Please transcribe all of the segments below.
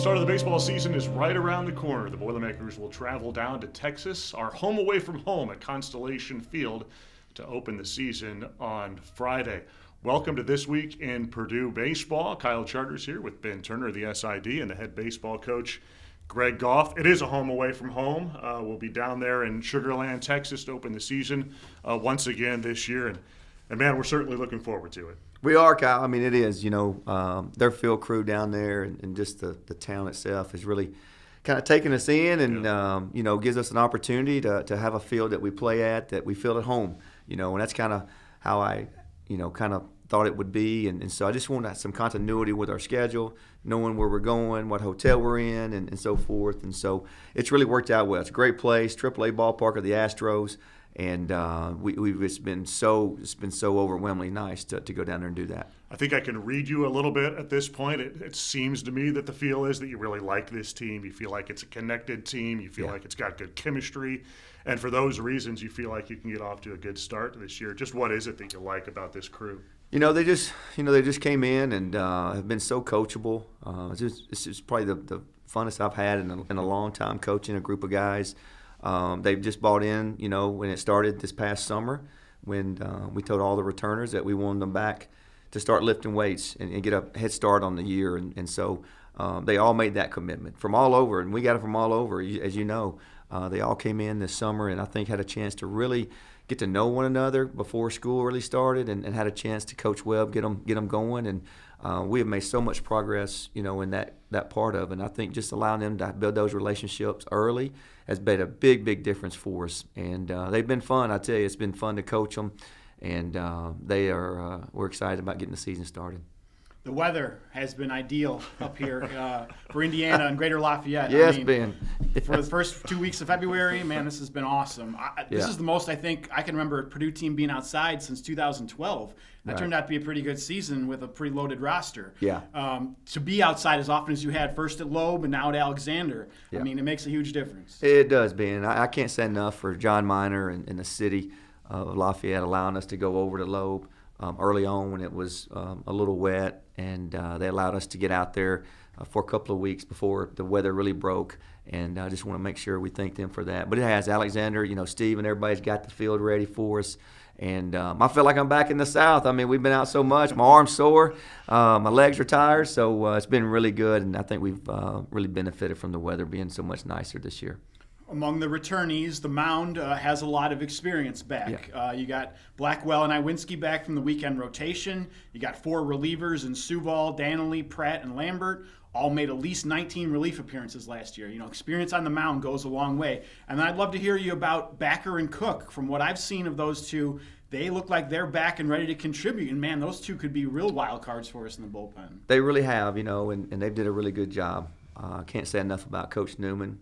start of the baseball season is right around the corner. The Boilermakers will travel down to Texas, our home away from home at Constellation Field, to open the season on Friday. Welcome to This Week in Purdue Baseball. Kyle Charters here with Ben Turner, the SID, and the head baseball coach, Greg Goff. It is a home away from home. We'll be down there in Sugar Land, Texas to open the season once again this year. And man, we're certainly looking forward to it. We are, Kyle. I mean, it is. Their field crew down there and just the town itself is really kind of taking us in and, gives us an opportunity to have a field that we play at that we feel at home. And that's kind of how I, kind of thought it would be. And so I just wanted some continuity with our schedule, knowing where we're going, what hotel we're in, and so forth. And so it's really worked out well. It's a great place, AAA ballpark of the Astros. And it's been so overwhelmingly nice to go down there and do that. I think I can read you a little bit at this point. It seems to me that the feel is that you really like this team. You feel like it's a connected team. You feel like it's got good chemistry. And for those reasons, you feel like you can get off to a good start this year. Just what is it that you like about this crew? They just came in and have been so coachable. It's just probably the funnest I've had in a long time coaching a group of guys. They've just bought in, when it started this past summer, when we told all the returners that we wanted them back to start lifting weights and get a head start on the year. And so they all made that commitment from all over, and we got it from all over, as you know. They all came in this summer and I think had a chance to really get to know one another before school really started and had a chance to Coach Webb get them going. And we have made so much progress, in that part of it. And I think just allowing them to build those relationships early has made a big, big difference for us. And they've been fun. I tell you, it's been fun to coach them. And we're excited about getting the season started. The weather has been ideal up here for Indiana and Greater Lafayette. Yeah, it's been. For the first 2 weeks of February, man, this has been awesome. This is the most I think I can remember a Purdue team being outside since 2012. That turned out to be a pretty good season with a pretty loaded roster. Yeah. To be outside as often as you had, first at Loeb and now at Alexander, I mean, it makes a huge difference. It does, Ben. I can't say enough for John Miner and the city of Lafayette allowing us to go over to Loeb early on when it was a little wet. And they allowed us to get out there for a couple of weeks before the weather really broke. And I just want to make sure we thank them for that. But it has. Alexander, Steve and everybody's got the field ready for us. And I feel like I'm back in the South. I mean, we've been out so much. My arm's sore. My legs are tired. So it's been really good. And I think we've really benefited from the weather being so much nicer this year. Among the returnees, the mound has a lot of experience back. Yeah. You got Blackwell and Iwinski back from the weekend rotation. You got 4 relievers in Suvall, Danley, Pratt, and Lambert. All made at least 19 relief appearances last year. Experience on the mound goes a long way. And I'd love to hear you about Backer and Cook. From what I've seen of those two, they look like they're back and ready to contribute. And, man, those two could be real wild cards for us in the bullpen. They really have, and they did a really good job. I can't say enough about Coach Newman.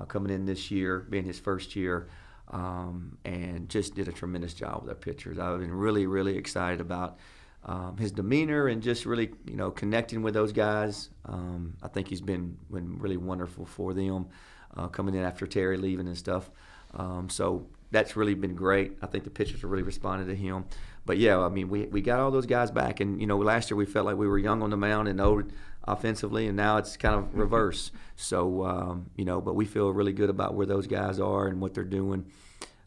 Coming in this year, being his first year, and just did a tremendous job with our pitchers. I've been really, really excited about his demeanor and just really, connecting with those guys. I think he's been really wonderful for them coming in after Terry leaving and stuff. So that's really been great. I think the pitchers have really responded to him. But, yeah, I mean, we got all those guys back. And, last year we felt like we were young on the mound and old offensively, and now it's kind of reverse. So, but we feel really good about where those guys are and what they're doing.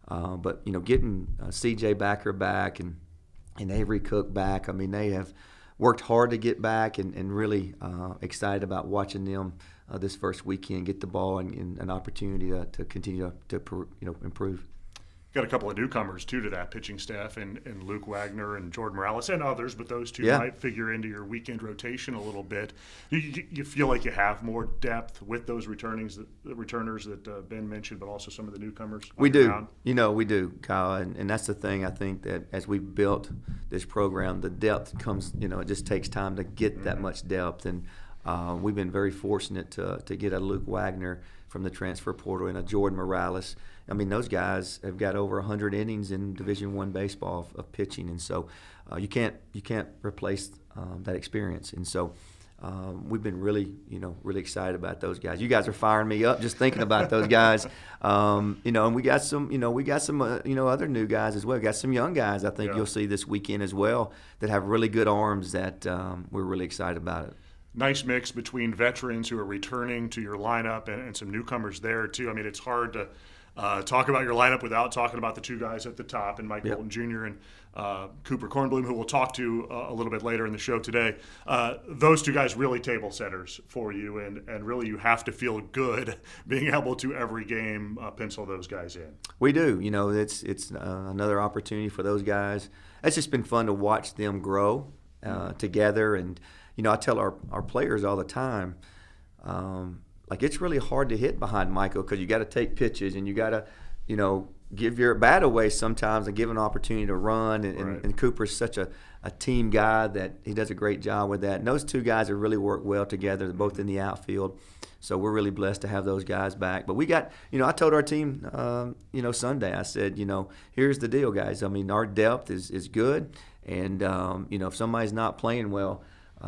But, getting C.J. Backer back and Avery Cook back, I mean, they have worked hard to get back and really excited about watching them this first weekend get the ball and an opportunity to continue to improve. Got a couple of newcomers, too, to that pitching staff, and Luke Wagner and Jordan Morales and others, but those two might figure into your weekend rotation a little bit. You feel like you have more depth with those returners that Ben mentioned, but also some of the newcomers? We do. We do, Kyle, and that's the thing. I think that as we've built this program, the depth comes, it just takes time to get that much depth. And we've been very fortunate to get a Luke Wagner from the transfer portal and a Jordan Morales. I mean, those guys have got over 100 innings in Division I baseball of pitching, and so you can't replace that experience. And so we've been really excited about those guys. You guys are firing me up just thinking about those guys. And we got some other new guys as well. We got some young guys I think you'll see this weekend as well that have really good arms that we're really excited about it. nice mix between veterans who are returning to your lineup and some newcomers there too. I mean, it's hard to talk about your lineup without talking about the two guys at the top, and Mike Bolton Jr. and Couper Cornblum, who we'll talk to a little bit later in the show today. Those two guys really table setters for you, and really you have to feel good being able to every game pencil those guys in. We do. You know, it's another opportunity for those guys. It's just been fun to watch them grow together. And, you know, I tell our players all the time, like, it's really hard to hit behind Michael because you got to take pitches and you got to, you know, give your bat away sometimes and give an opportunity to run. And Cooper's such a team guy that he does a great job with that. And those two guys have really worked well together. They're both in the outfield. So we're really blessed to have those guys back. But we got, you know, I told our team, you know, Sunday, I said, you know, here's the deal, guys. I mean, our depth is good. And, you know, if somebody's not playing well,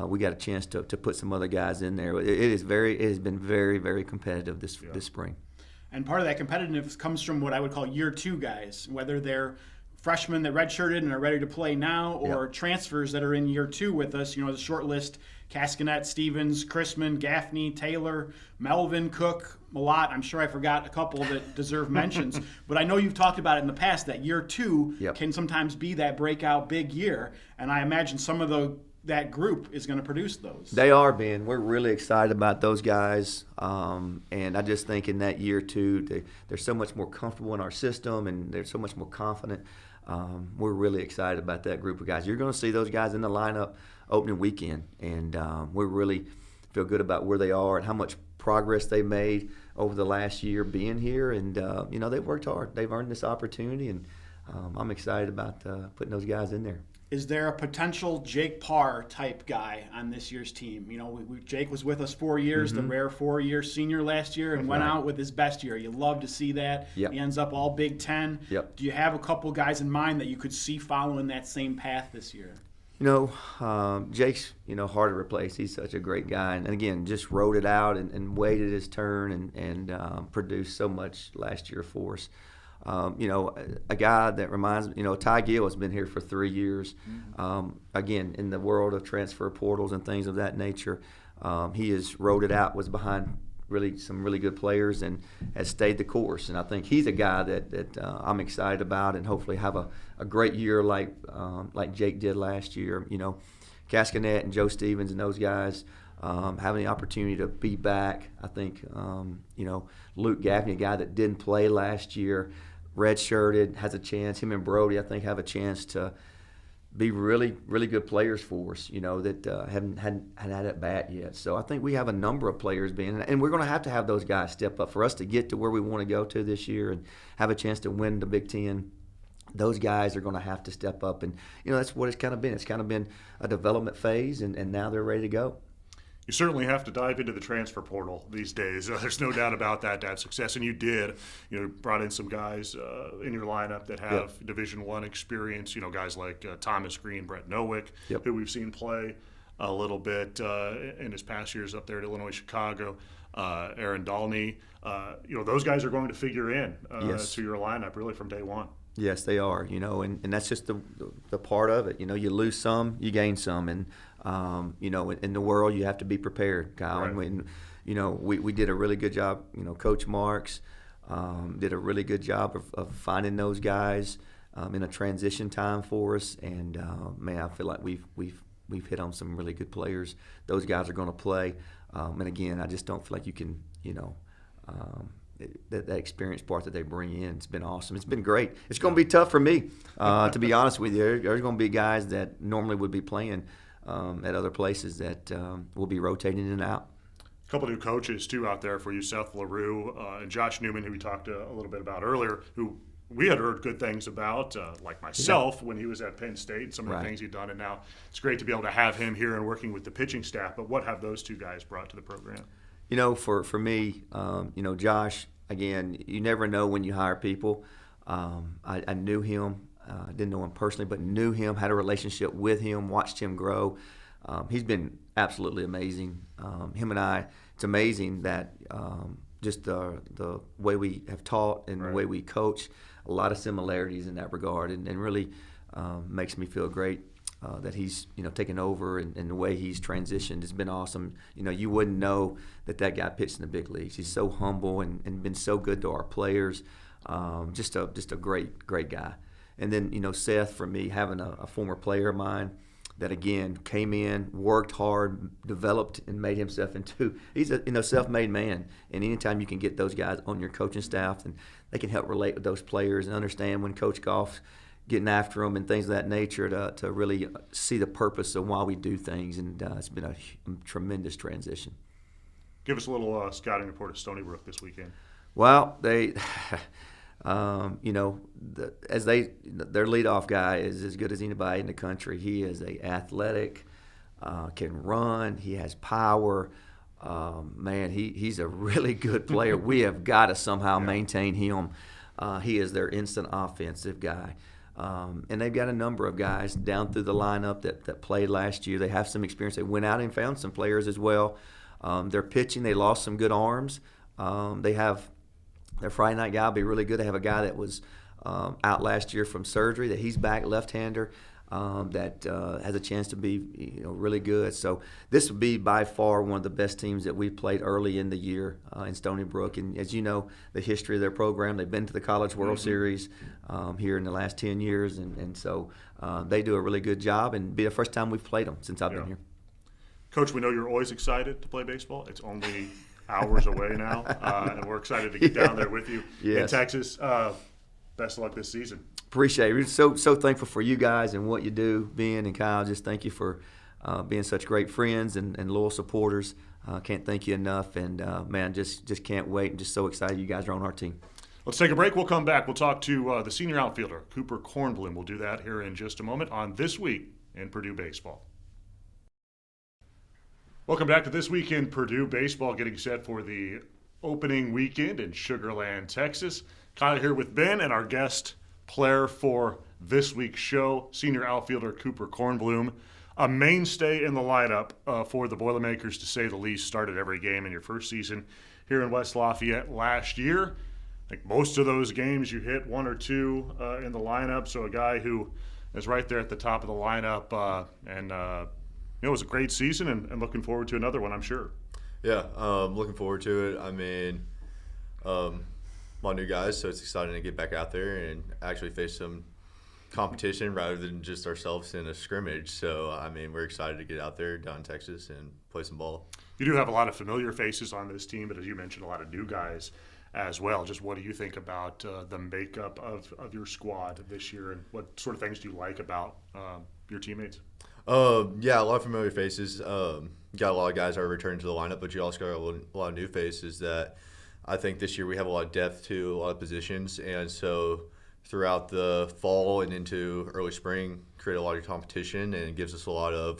we got a chance to put some other guys in there. It has been very, very competitive this spring. And part of that competitiveness comes from what I would call year two guys, whether they're freshmen that redshirted and are ready to play now, or transfers that are in year two with us. You know, the short list: Cascanet, Stevens, Chrisman, Gaffney, Taylor, Melvin, Cook, Malott. I'm sure I forgot a couple that deserve mentions. But I know you've talked about it in the past that year two can sometimes be that breakout big year. And I imagine some of that group is going to produce those. They are, Ben. We're really excited about those guys. And I just think in that year two, they're so much more comfortable in our system and they're so much more confident. We're really excited about that group of guys. You're going to see those guys in the lineup opening weekend. And we really feel good about where they are and how much progress they made over the last year being here. And, you know, they've worked hard. They've earned this opportunity. And I'm excited about putting those guys in there. Is there a potential Jake Parr type guy on this year's team? You know, Jake was with us 4 years, the rare 4-year senior last year, and went out with his best year. You love to see that. He ends up all Big Ten. Do you have a couple guys in mind that you could see following that same path this year? You know, Jake's, you know, hard to replace. He's such a great guy. And again, just rode it out and waited his turn and produced so much last year for us. You know, a guy that reminds me, you know, Ty Gill has been here for 3 years. Again, in the world of transfer portals and things of that nature, he has rode it out, was behind some really good players, and has stayed the course. And I think he's a guy that I'm excited about, and hopefully have a great year like Jake did last year. You know, Cascanet and Joe Stevens and those guys having the opportunity to be back. I think, you know, Luke Gaffney, a guy that didn't play last year, redshirted, has a chance. Him and Brody, I think, have a chance to be really, really good players for us, you know, that hadn't had at bat yet. So I think we have a number of players and we're going to have those guys step up for us to get to where we want to go to this year and have a chance to win the Big Ten. Those guys are going to have to step up, and, you know, that's what it's kind of been. It's kind of been a development phase, and now they're ready to go. You certainly have to dive into the transfer portal these days. There's no doubt about that to have success, and you did. You know, brought in some guys in your lineup that have Division I experience. You know, guys like Thomas Green, Brett Nowick, who we've seen play a little bit in his past years up there at Illinois Chicago. Aaron Dalney. You know, those guys are going to figure in to your lineup really from day one. Yes, they are. You know, and that's just the part of it. You know, you lose some, you gain some, and you know, in the world, you have to be prepared, Kyle. Right. And you know, we did a really good job. You know, Coach Marks did a really good job of finding those guys in a transition time for us. And man, I feel like we've hit on some really good players. Those guys are going to play. And again, I just don't feel like you can, you know, that experience part that they bring in. It's been awesome. It's been great. It's going to be tough for me, to be honest with you. There's going to be guys that normally would be playing at other places that will be rotating in and out. A couple new coaches, too, out there for you, Seth LaRue and Josh Newman, who we talked a little bit about earlier, who we had heard good things about, like myself, when he was at Penn State, some of the things he'd done. And now it's great to be able to have him here and working with the pitching staff. But what have those two guys brought to the program? You know, for me, you know, Josh, again, you never know when you hire people. I knew him. Didn't know him personally, but knew him, had a relationship with him, watched him grow. He's been absolutely amazing. Him and I, it's amazing that just the way we have taught and the way we coach, a lot of similarities in that regard, and really makes me feel great. that he's taken over and the way he's transitioned has been awesome. You wouldn't know that guy pitched in the big leagues. He's so humble and been so good to our players. Just a great guy. And then Seth, for me, having a former player of mine that again came in, worked hard, developed, and made himself into. He's a self-made man. And anytime you can get those guys on your coaching staff, and they can help relate with those players and understand when Coach Goff's getting after them and things of that nature to really see the purpose of why we do things. And it's been a tremendous transition. Give us a little scouting report of Stony Brook this weekend. Well, they. Their leadoff guy is as good as anybody in the country. He is athletic, can run. He has power. He's a really good player. We have got to somehow maintain him. He is their instant offensive guy. And they've got a number of guys down through the lineup that played last year. They have some experience. They went out and found some players as well. They're pitching. They lost some good arms. They have their Friday night guy will be really good. They have a guy that was out last year from surgery, that he's back, left-hander, that has a chance to be really good. So this would be by far one of the best teams that we played early in the year in Stony Brook. And as you know, the history of their program, they've been to the College World Series here in the last 10 years. And so they do a really good job, and it'll be the first time we've played them since I've been here. Coach, we know you're always excited to play baseball. It's only hours away now, and we're excited to get down there with you in Texas. Best of luck this season. Appreciate it. We're so thankful for you guys and what you do, Ben and Kyle. Just thank you for being such great friends and loyal supporters. Can't thank you enough, and just can't wait, and just so excited you guys are on our team. Let's take a break. We'll come back. We'll talk to the senior outfielder, Couper Cornblum. We'll do that here in just a moment on This Week in Purdue Baseball. Welcome back to This Week in Purdue Baseball, getting set for the opening weekend in Sugar Land, Texas. Kyle here with Ben and our guest player for this week's show, senior outfielder Couper Cornblum. A mainstay in the lineup for the Boilermakers, to say the least. Started every game in your first season here in West Lafayette last year. I think most of those games you hit one or two in the lineup, so a guy who is right there at the top of the lineup it was a great season, and looking forward to another one, I'm sure. Yeah, looking forward to it. I mean, my new guys, so it's exciting to get back out there and actually face some competition rather than just ourselves in a scrimmage. So, I mean, we're excited to get out there down in Texas and play some ball. You do have a lot of familiar faces on this team, but as you mentioned, a lot of new guys as well. Just what do you think about the makeup of your squad this year, and what sort of things do you like about your teammates? Yeah, a lot of familiar faces. Got a lot of guys that are returning to the lineup, but you also got a lot of new faces that I think this year we have a lot of depth to a lot of positions. And so throughout the fall and into early spring, create a lot of competition, and it gives us a lot of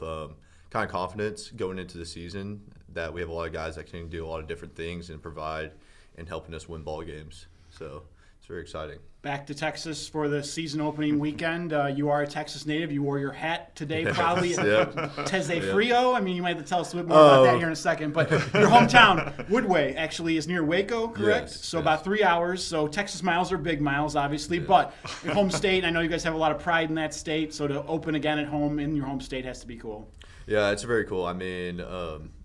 kind of confidence going into the season that we have a lot of guys that can do a lot of different things and provide and helping us win ball games. So it's very exciting. Back to Texas for the season opening weekend. You are a Texas native. You wore your hat today, probably. Teze Frio. I mean, you might have to tell us a bit more about that here in a second. But your hometown, Woodway, actually is near Waco, correct? Yes, so about 3 hours. So Texas miles are big miles, obviously. Yeah. But your home state, I know you guys have a lot of pride in that state. So to open again at home in your home state has to be cool. Yeah, it's very cool. I mean,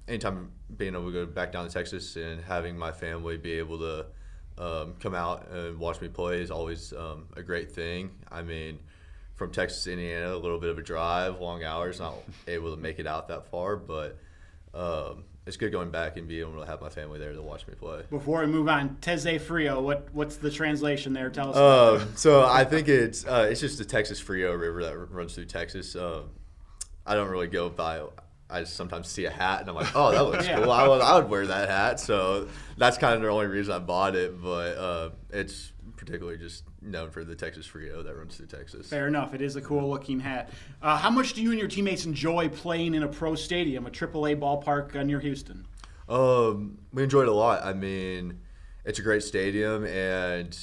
anytime being able to go back down to Texas and having my family be able to come out and watch me play is always a great thing. I mean, from Texas to Indiana, a little bit of a drive, long hours, not able to make it out that far, but it's good going back and being able to have my family there to watch me play. Before we move on, Teze Frio, what's the translation there? Tell us about it. So I think it's just the Texas Frio River that runs through Texas. I don't really go by – I just sometimes see a hat and I'm like, oh, that looks cool. I would wear that hat. So that's kind of the only reason I bought it. But it's particularly just known for the Texas Frio that runs through Texas. Fair enough. It is a cool looking hat. How much do you and your teammates enjoy playing in a pro stadium, a AAA ballpark near Houston? We enjoy it a lot. I mean, it's a great stadium and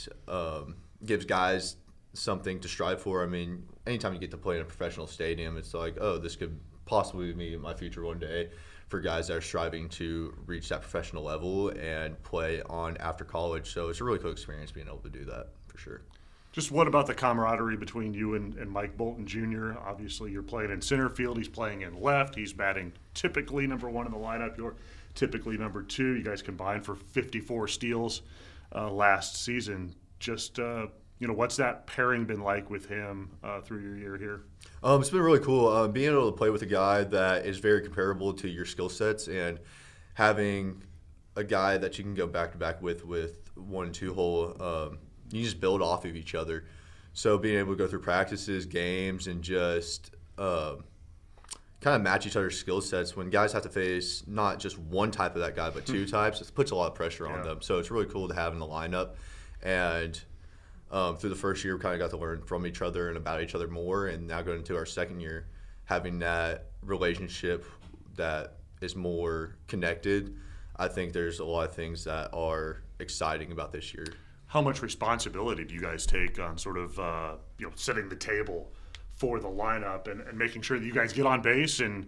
gives guys something to strive for. I mean, anytime you get to play in a professional stadium, it's like, oh, this could possibly be my future one day for guys that are striving to reach that professional level and play on after college. So it's a really cool experience being able to do that for sure. Just what about the camaraderie between you and Mike Bolton Jr.? Obviously, you're playing in center field. He's playing in left. He's batting typically number 1 in the lineup. You're typically number 2. You guys combined for 54 steals last season. Just, what's that pairing been like with him through your year here? It's been really cool being able to play with a guy that is very comparable to your skill sets and having a guy that you can go back-to-back with 1-2 hole. You just build off of each other. So being able to go through practices, games, and just kind of match each other's skill sets when guys have to face not just one type of that guy, but 2 types, it puts a lot of pressure on them. So it's really cool to have in the lineup. And through the first year, we kind of got to learn from each other and about each other more. And now going into our second year, having that relationship that is more connected, I think there's a lot of things that are exciting about this year. How much responsibility do you guys take on sort of setting the table for the lineup and making sure that you guys get on base and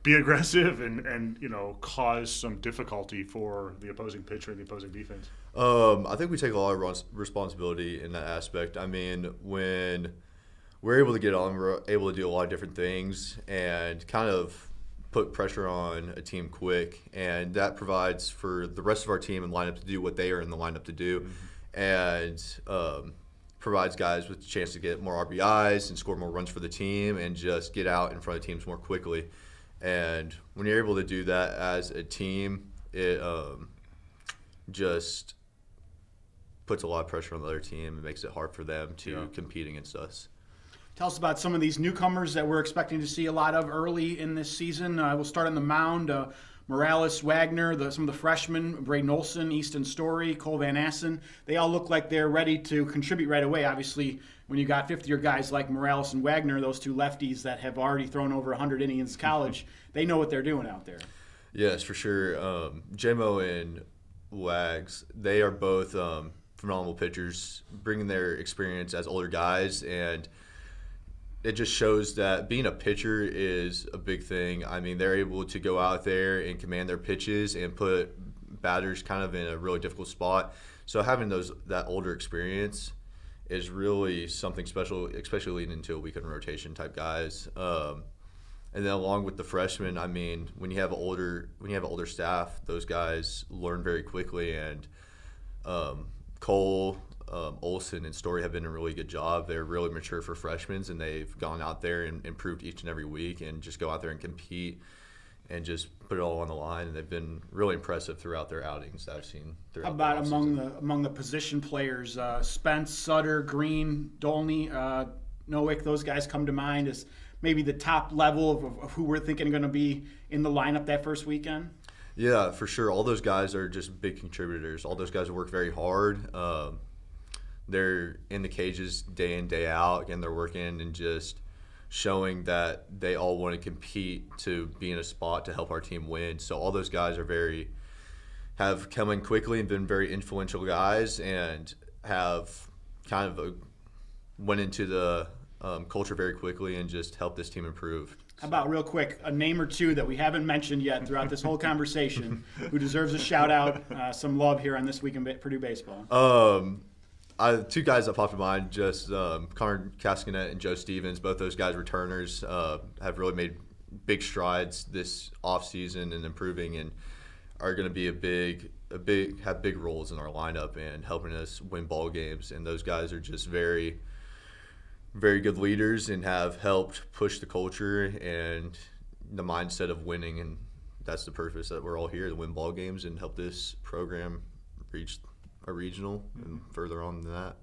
be aggressive and cause some difficulty for the opposing pitcher and the opposing defense? I think we take a lot of responsibility in that aspect. I mean, when we're able to get on, we're able to do a lot of different things and kind of put pressure on a team quick, and that provides for the rest of our team and lineup to do what they are in the lineup to do, and provides guys with a chance to get more RBIs and score more runs for the team and just get out in front of teams more quickly. And when you're able to do that as a team, it just puts a lot of pressure on the other team and makes it hard for them to compete against us. Tell us about some of these newcomers that we're expecting to see a lot of early in this season. We'll start on the mound. Morales, Wagner, some of the freshmen, Braden Olson, Easton Story, Cole Van Assen. They all look like they're ready to contribute right away. Obviously, when you got 50-year guys like Morales and Wagner, those 2 lefties that have already thrown over 100 innings in college, they know what they're doing out there. Yes, for sure. JMO and Wags, they are both phenomenal pitchers, bringing their experience as older guys, and it just shows that being a pitcher is a big thing. I mean, they're able to go out there and command their pitches and put batters kind of in a really difficult spot. So having that older experience is really something special, especially leading into a weekend rotation type guys. And then along with the freshmen, I mean, when you have older staff, those guys learn very quickly. And Cole, Olson and Story have been a really good job. They're really mature for freshmen, and they've gone out there and improved each and every week and just go out there and compete and just put it all on the line. And they've been really impressive throughout their outings that I've seen throughout. How about among the position players, Spence, Sutter, Green, Dolney, Nowick, those guys come to mind as maybe the top level of who we're thinking are going to be in the lineup that first weekend? Yeah, for sure. All those guys are just big contributors. All those guys work very hard. They're in the cages day in, day out, and they're working and just showing that they all want to compete to be in a spot to help our team win. So all those guys have come in quickly and been very influential guys and have kind of went into the culture very quickly and just helped this team improve. How about real quick, a name or two that we haven't mentioned yet throughout this whole conversation who deserves a shout out, some love here on This Week in Purdue Baseball? 2 guys that popped in mind, just Connor Cascanet and Joe Stevens. Both those guys, returners, have really made big strides this offseason and improving, and are going to be have big roles in our lineup and helping us win ball games. And those guys are just very, very good leaders and have helped push the culture and the mindset of winning. And that's the purpose that we're all here, to win ball games and help this program reach a regional and further on than that.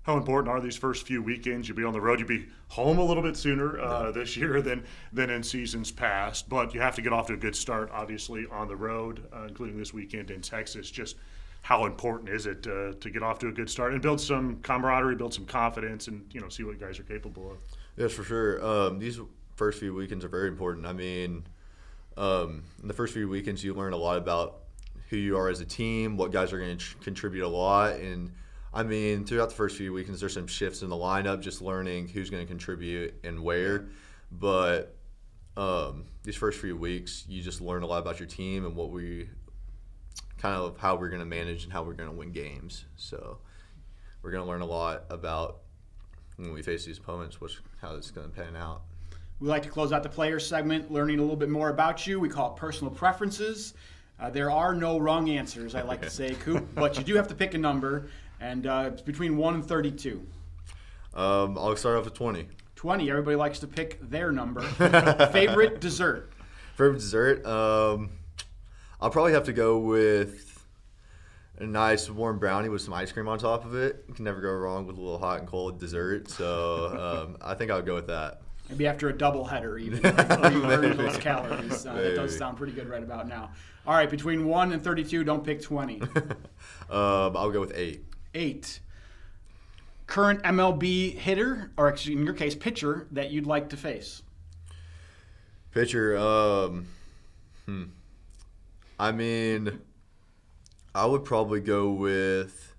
How important are these first few weekends? You'll be on the road. You'll be home a little bit sooner this year than in seasons past, but you have to get off to a good start, obviously, on the road, including this weekend in Texas. Just how important is it to get off to a good start and build some camaraderie, build some confidence, and see what guys are capable of? Yes, for sure. These first few weekends are very important. I mean, in the first few weekends, you learn a lot about who you are as a team, what guys are going to contribute a lot. And I mean, throughout the first few weekends, there's some shifts in the lineup, just learning who's going to contribute and where. But these first few weeks, you just learn a lot about your team and how we're going to manage and how we're going to win games. So we're going to learn a lot about when we face these opponents, how it's going to pan out. We like to close out the player segment learning a little bit more about you. We call it personal preferences. There are no wrong answers, I like to say, Coop, but you do have to pick a number, and it's between 1 and 32. I'll start off with 20. 20, everybody likes to pick their number. Favorite dessert? Favorite dessert? I'll probably have to go with a nice warm brownie with some ice cream on top of it. You can never go wrong with a little hot and cold dessert, so I think I'll go with that. Maybe after a double header, even. You burn those calories. That does sound pretty good right about now. All right, between 1 and 32, don't pick 20. I'll go with 8. 8. Current MLB hitter, or actually in your case, pitcher, that you'd like to face? Pitcher, I mean, I would probably go with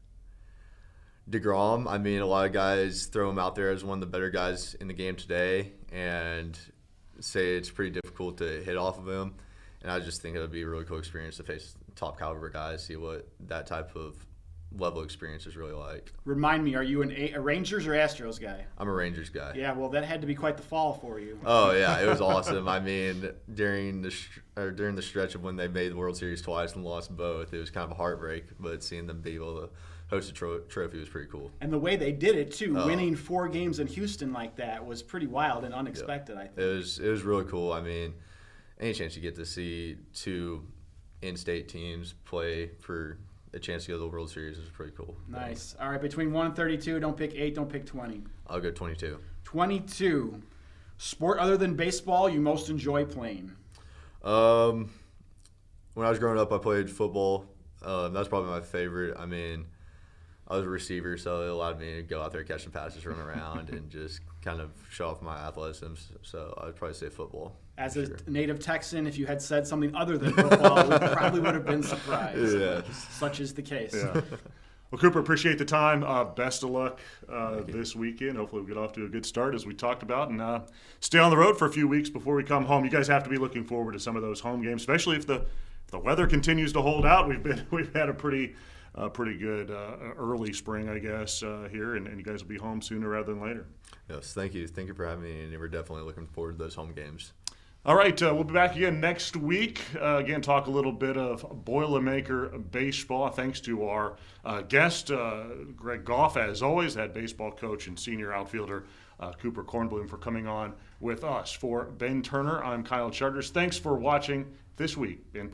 DeGrom. I mean, a lot of guys throw him out there as one of the better guys in the game today and say it's pretty difficult to hit off of him. And I just think it would be a really cool experience to face top caliber guys, see what that type of level experience is really like. Remind me, are you a Rangers or Astros guy? I'm a Rangers guy. Yeah, well, that had to be quite the fall for you. Oh yeah, it was awesome. I mean, during the stretch of when they made the World Series twice and lost both, it was kind of a heartbreak. But seeing them be able to host a trophy was pretty cool. And the way they did it too, winning 4 games in Houston like that, was pretty wild and unexpected. I think it was really cool. I mean, any chance you get to see 2 in-state teams play for a chance to go to the World Series is pretty cool. Nice. All right, between 1 and 32, don't pick 8, don't pick 20. I'll go 22. 22. Sport other than baseball you most enjoy playing? When I was growing up, I played football. That's probably my favorite. I mean, I was a receiver, so it allowed me to go out there, catch some passes, run around, and just kind of show off my athleticism. So I would probably say football. As a native Texan, if you had said something other than football, we probably would have been surprised. Yeah. Such is the case. Yeah. Well, Couper, appreciate the time. Best of luck this weekend. Hopefully we get off to a good start, as we talked about, and stay on the road for a few weeks before we come home. You guys have to be looking forward to some of those home games, especially if the weather continues to hold out. We've had a pretty good early spring, I guess, here, and you guys will be home sooner rather than later. Yes, thank you. Thank you for having me, and we're definitely looking forward to those home games. All right, we'll be back again next week. Again, talk a little bit of Boilermaker baseball. Thanks to our guest, Greg Goff, as always, head baseball coach and senior outfielder Couper Cornblum, for coming on with us. For Ben Turner, I'm Kyle Charters. Thanks for watching this week in